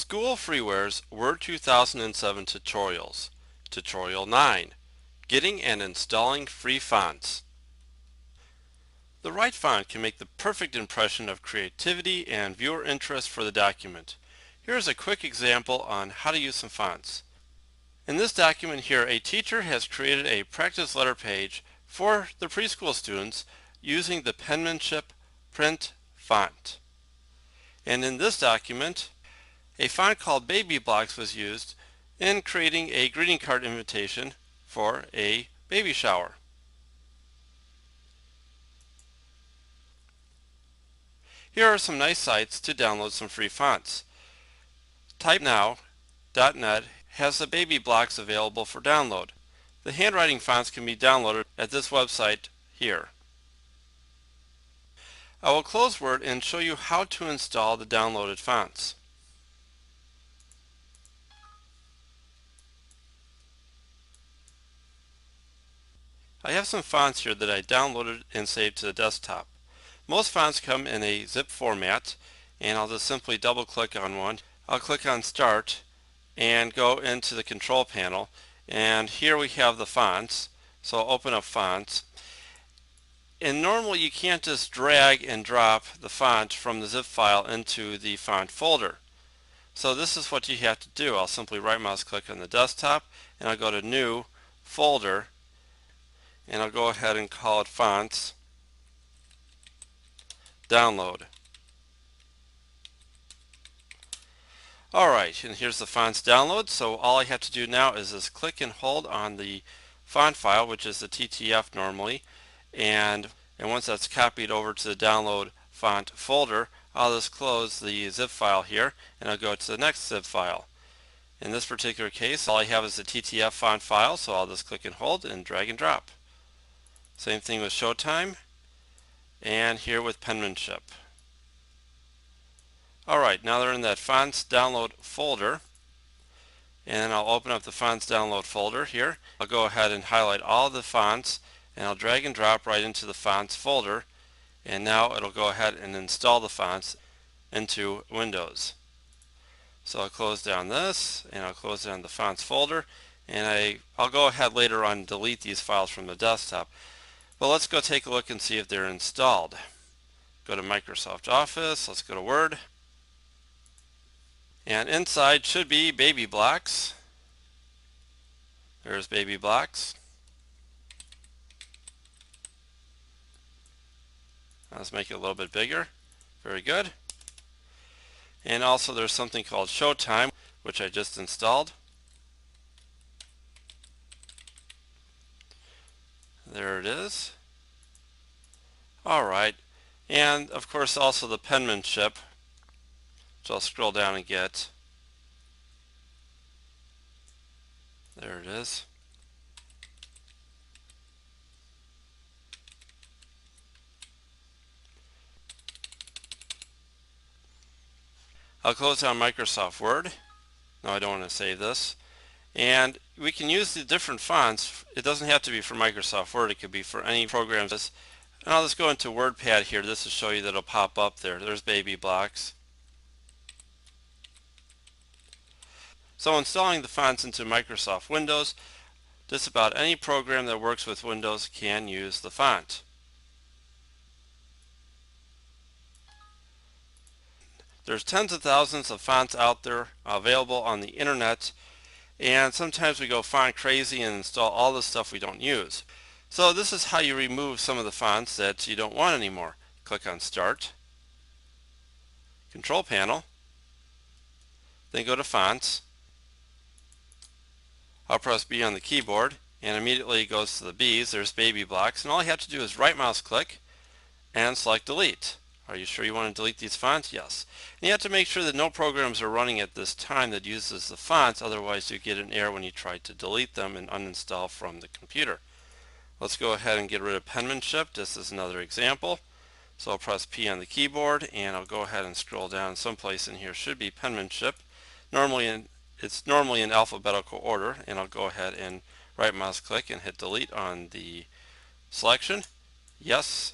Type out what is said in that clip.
School Freeware's Word 2007 Tutorials. Tutorial 9. Getting and installing free fonts. The right font can make the perfect impression of creativity and viewer interest for the document. Here's a quick example on how to use some fonts. In this document here, a teacher has created a practice letter page for the preschool students using the penmanship print font. And in this document, a font called Baby Blocks was used in creating a greeting card invitation for a baby shower. Here are some nice sites to download some free fonts. TypeNow.net has the Baby Blocks available for download. The handwriting fonts can be downloaded at this website here. I will close Word and show you how to install the downloaded fonts. I have some fonts here that I downloaded and saved to the desktop. Most fonts come in a zip format, and I'll just simply double click on one. I'll click on Start and go into the control panel, and here we have the fonts. So I'll open up Fonts, and normally you can't just drag and drop the font from the zip file into the font folder. So this is what you have to do. I'll simply right mouse click on the desktop and I'll go to New Folder, and I'll go ahead and call it Fonts Download. Alright, and here's the fonts download. So all I have to do now is just click and hold on the font file, which is the TTF normally, and once that's copied over to the download font folder, I'll just close the zip file here and I'll go to the next zip file. In this particular case, all I have is the TTF font file, so I'll just click and hold and drag and drop. Same thing with Showtime, and here with penmanship. Alright, now they're in that fonts download folder, and I'll open up the fonts download folder here. I'll go ahead and highlight all the fonts, and I'll drag and drop right into the fonts folder, and now it'll go ahead and install the fonts into Windows. So I'll close down this, and I'll close down the fonts folder, and I'll go ahead later on and delete these files from the desktop. But let's go take a look and see if they're installed. Go to Microsoft Office, let's go to Word, and inside should be Baby Blocks. There's Baby Blocks. Let's make it a little bit bigger. Very good. And also there's something called Showtime, which I just installed. There it is. Alright, and of course also the penmanship, which I'll scroll down and get. There it is. I'll close down Microsoft Word. No, I don't want to save this. And we can use the different fonts. It doesn't have to be for Microsoft Word. It could be for any programs. And I'll just go into WordPad here. This will show you that it'll pop up there. There's Baby Blocks. So installing the fonts into Microsoft Windows, just about any program that works with Windows can use the font. There's tens of thousands of fonts out there available on the internet, and sometimes we go font crazy and install all the stuff we don't use. So this is how you remove some of the fonts that you don't want anymore. Click on Start, Control Panel, then go to Fonts. I'll press B on the keyboard and immediately it goes to the B's. There's Baby Blocks, and all you have to do is right mouse click and select Delete. Are you sure you want to delete these fonts? Yes. And you have to make sure that no programs are running at this time that uses the fonts, otherwise you get an error when you try to delete them and uninstall from the computer. Let's go ahead and get rid of penmanship. This is another example. So I'll press P on the keyboard and I'll go ahead and scroll down. Someplace in here should be penmanship. It's normally in alphabetical order, and I'll go ahead and right mouse click and hit delete on the selection. Yes,